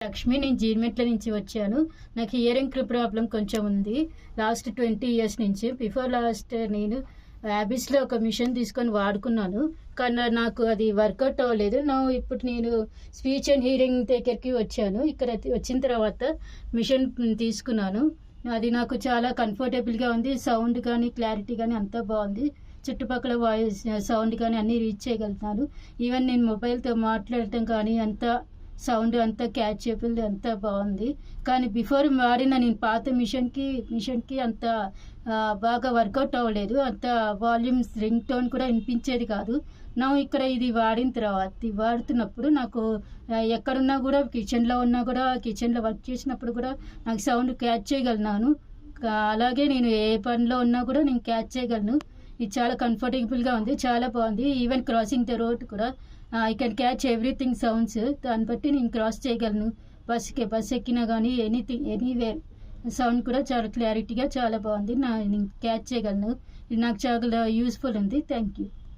లక్ష్మి, నేను జీడిమెట్ల నుంచి వచ్చాను. నాకు హియరింగ్ ప్రాబ్లం కొంచెం ఉంది. లాస్ట్ 20 years నుంచి. బిఫోర్ లాస్ట్ నేను యాబిస్లో ఒక మిషన్ తీసుకొని వాడుకున్నాను. కానీ నాకు అది వర్కౌట్ అవ్వలేదు. ఇప్పుడు నేను స్పీచ్ అండ్ హియరింగ్ దగ్గరికి వచ్చాను. ఇక్కడ వచ్చిన తర్వాత మిషన్ తీసుకున్నాను. అది నాకు చాలా కంఫర్టబుల్గా ఉంది. సౌండ్ కానీ క్లారిటీ కానీ అంతా బాగుంది. చుట్టుపక్కల వాయిస్ సౌండ్ కానీ అన్నీ రీచ్ చేయగలుగుతాను. ఈవెన్ నేను మొబైల్తో మాట్లాడటం కానీ అంతా సౌండ్ అంతా క్యాచబుల్ అంతా బాగుంది. కానీ బిఫోర్ వాడిన నేను పాత మిషన్కి అంత బాగా వర్కౌట్ అవ్వలేదు. అంత వాల్యూమ్స్ రింగ్ టోన్ కూడా వినిపించేది కాదు. ఇక్కడ ఇది వాడిన తర్వాత వాడుతున్నప్పుడు నాకు ఎక్కడున్నా కూడా కిచెన్లో ఉన్నా కూడా కిచెన్లో వర్క్ చేసినప్పుడు కూడా నాకు సౌండ్ క్యాచ్ చేయగలను. అలాగే నేను ఏ పనిలో ఉన్నా కూడా నేను క్యాచ్ చేయగలను. ఇది చాలా కంఫర్టబుల్గా ఉంది, చాలా బాగుంది. ఈవెన్ క్రాసింగ్ ద రోడ్ కూడా I can catch everything sounds. దాన్ని బట్టి నేను క్రాస్ చేయగలను. బస్ ఎక్కినా కానీ ఎనీవేర్ సౌండ్ కూడా చాలా క్లారిటీగా చాలా బాగుంది. నేను క్యాచ్ చేయగలను. ఇది నాకు చాలా యూస్ఫుల్ ఉంది. Thank you.